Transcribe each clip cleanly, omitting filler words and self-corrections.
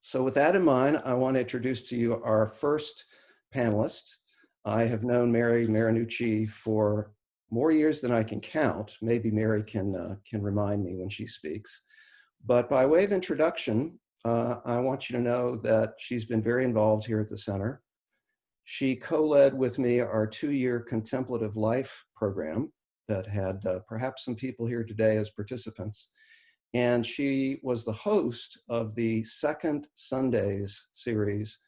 So with that in mind, I want to introduce to you our first panelist. I have known Mary Marinucci for more years than I can count. Maybe Mary can remind me when she speaks. But by way of introduction, I want you to know that she's been very involved here at the center. She co-led with me our 2-year contemplative life program that had perhaps some people here today as participants. And she was the host of the Second Sundays series,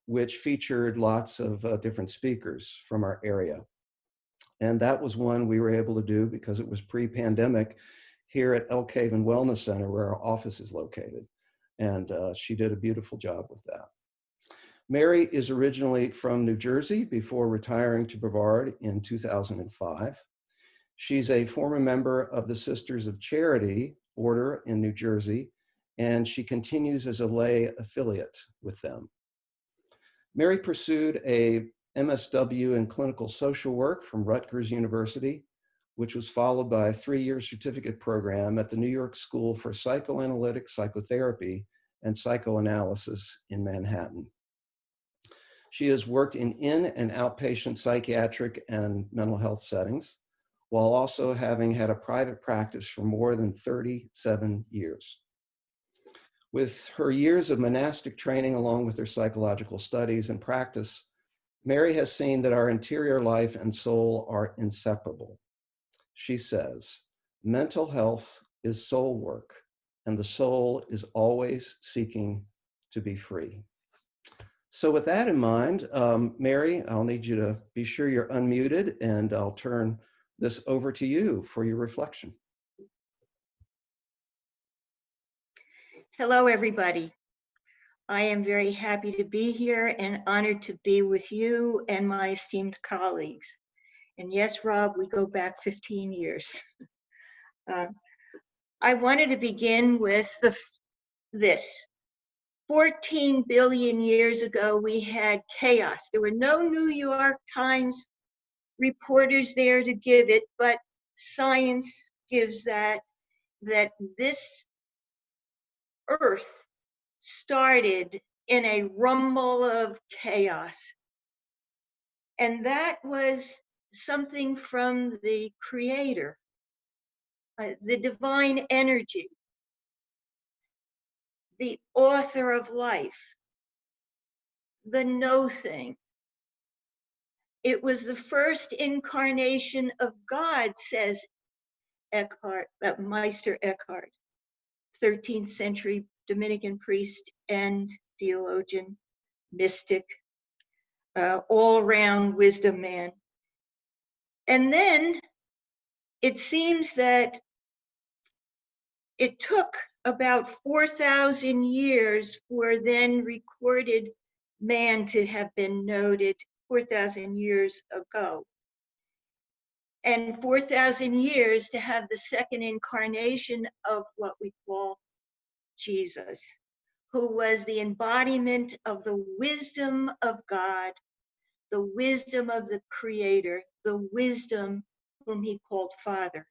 which featured lots of different speakers from our area. And that was one we were able to do because it was pre-pandemic here at Elk Haven Wellness Center, where our office is located. And she did a beautiful job with that. Mary is originally from New Jersey before retiring to Brevard in 2005. She's a former member of the Sisters of Charity Order in New Jersey, and she continues as a lay affiliate with them. Mary pursued a MSW in clinical social work from Rutgers University, which was followed by a 3-year certificate program at the New York School for Psychoanalytic Psychotherapy and Psychoanalysis in Manhattan. She has worked in and outpatient psychiatric and mental health settings, while also having had a private practice for more than 37 years. With her years of monastic training, along with her psychological studies and practice, Mary has seen that our interior life and soul are inseparable. She says, mental health is soul work, and the soul is always seeking to be free. So with that in mind, Mary, I'll need you to be sure you're unmuted, and I'll turn this over to you for your reflection. Hello, everybody. I am very happy to be here and honored to be with you and my esteemed colleagues. And yes, Rob, we go back 15 years. I wanted to begin with this. 14 billion years ago, we had chaos. There were no New York Times reporters there to give it, but science gives that this Earth started in a rumble of chaos. And that was something from the Creator, the divine energy, the author of life, the no thing. It was the first incarnation of God, says Eckhart, Meister Eckhart, 13th century Dominican priest and theologian, mystic, all-round wisdom man. And then it seems that it took about 4,000 years for then recorded man to have been noted 4,000 years ago. And 4,000 years to have the second incarnation of what we call Jesus, who was the embodiment of the wisdom of God, the wisdom of the Creator, the wisdom whom he called Father.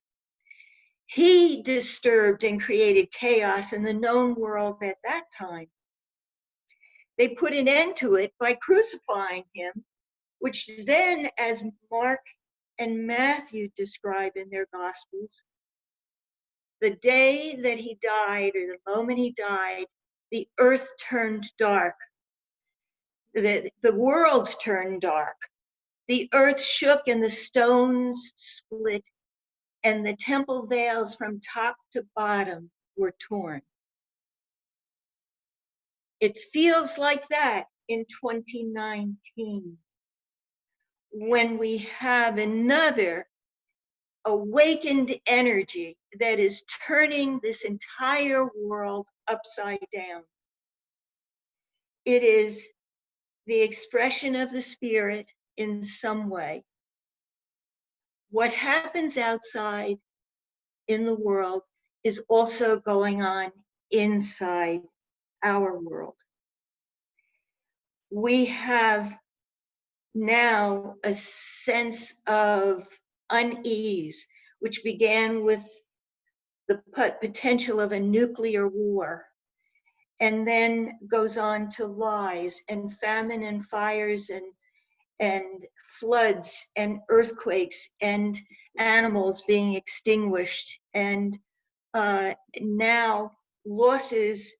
He disturbed and created chaos in the known world at that time. They put an end to it by crucifying him, which then, as Mark and Matthew describe in their Gospels, the day that he died, or the moment he died, the earth turned dark. The world turned dark. The earth shook and the stones split, and the temple veils from top to bottom were torn. It feels like that in 2019, when we have another awakened energy that is turning this entire world upside down. It is the expression of the Spirit in some way. What happens outside in the world is also going on inside our world. We have now a sense of unease, which began with the potential of a nuclear war. and then goes on to lies and famine and fires and floods and earthquakes and animals being extinguished, and now losses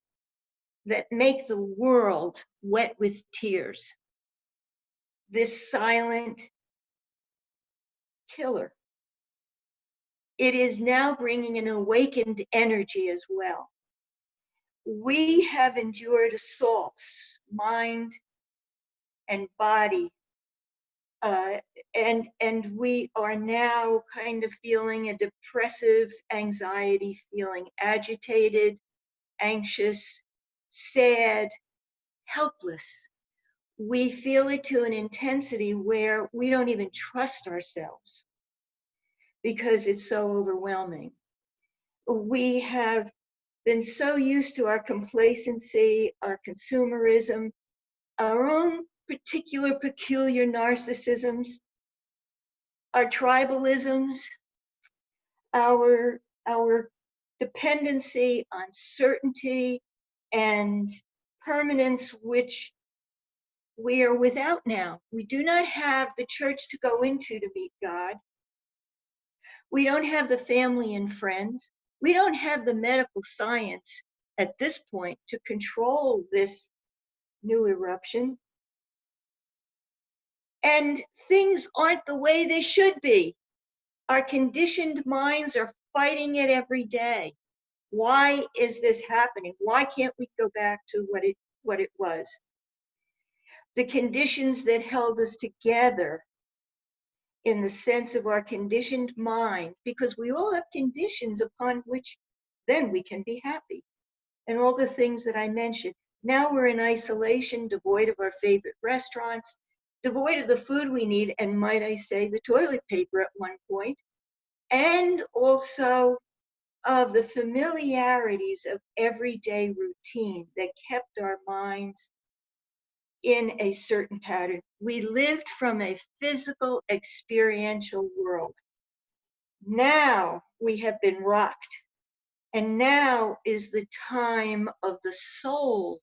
that make the world wet with tears. This silent killer. It is now bringing an awakened energy as well. We have endured assaults, mind and body, and we are now kind of feeling a depressive anxiety, feeling agitated, anxious, sad, helpless. We feel it to an intensity where we don't even trust ourselves because it's so overwhelming. We have been so used to our complacency, our consumerism, our own particular peculiar narcissisms, our tribalisms, our dependency on certainty and permanence, which we are without now. We do not have the church to go into to meet God. We don't have the family and friends. We don't have the medical science at this point to control this new eruption. And things aren't the way they should be. Our conditioned minds are fighting it every day. Why is this happening? Why can't we go back to what it was? The conditions that held us together in the sense of our conditioned mind, because we all have conditions upon which then we can be happy. And all the things that I mentioned. Now we're in isolation, devoid of our favorite restaurants, devoid of the food we need, and might I say, the toilet paper at one point, and also of the familiarities of everyday routine that kept our minds in a certain pattern. We lived from a physical, experiential world. Now we have been rocked, and now is the time of the soul.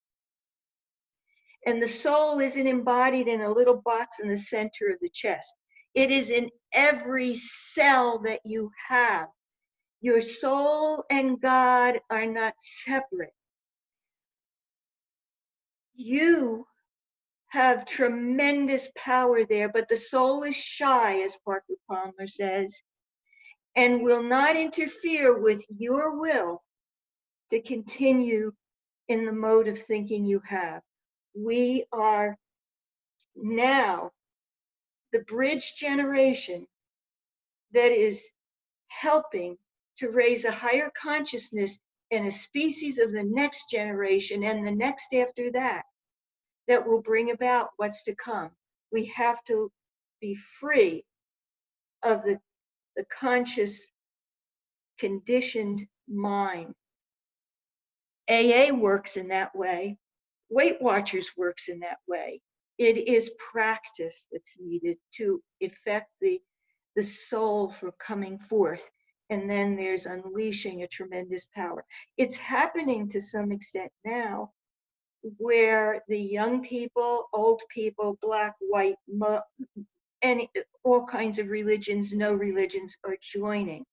And the soul isn't embodied in a little box in the center of the chest. It is in every cell that you have. Your soul and God are not separate. You have tremendous power there, but the soul is shy, as Parker Palmer says, and will not interfere with your will to continue in the mode of thinking you have. We are now the bridge generation that is helping to raise a higher consciousness in a species of the next generation and the next after that, that will bring about what's to come. We have to be free of the conscious, conditioned mind. AA works in that way. Weight Watchers works in that way. It is practice that's needed to effect the soul from coming forth. And then there's unleashing a tremendous power. It's happening to some extent now, where the young people, old people, black, white, and all kinds of religions, no religions are joining.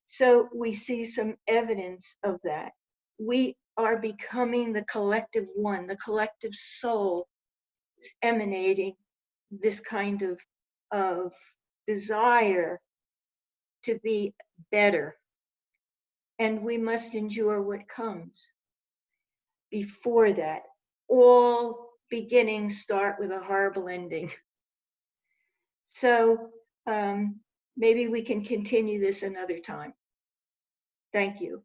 So we see some evidence of that. We are becoming the collective one, the collective soul is emanating this kind of desire to be better. And we must endure what comes. Before that, all beginnings start with a horrible ending. So maybe we can continue this another time. Thank you.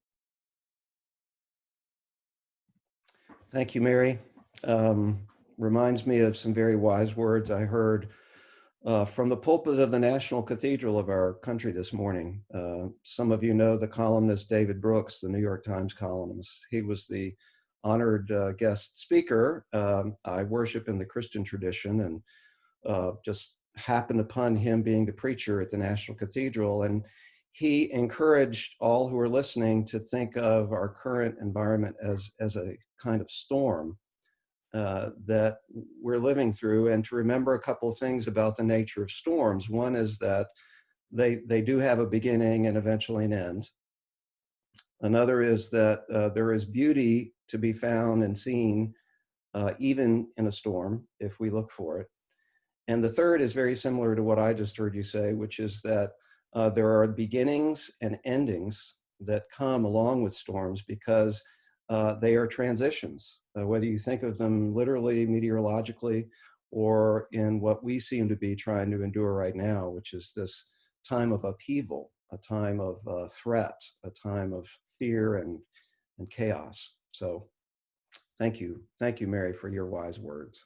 Thank you, Mary. Reminds me of some very wise words I heard from the pulpit of the National Cathedral of our country this morning. Some of you know the columnist David Brooks, the New York Times columnist. He was the honored guest speaker. I worship in the Christian tradition, and just happened upon him being the preacher at the National Cathedral. And he encouraged all who are listening to think of our current environment as a kind of storm that we're living through, and to remember a couple of things about the nature of storms. One is that they do have a beginning and eventually an end. Another is that there is beauty to be found and seen even in a storm if we look for it. And the third is very similar to what I just heard you say, which is that there are beginnings and endings that come along with storms because they are transitions, whether you think of them literally, meteorologically, or in what we seem to be trying to endure right now, which is this time of upheaval, a time of threat, a time of fear and chaos. So thank you, Mary, for your wise words.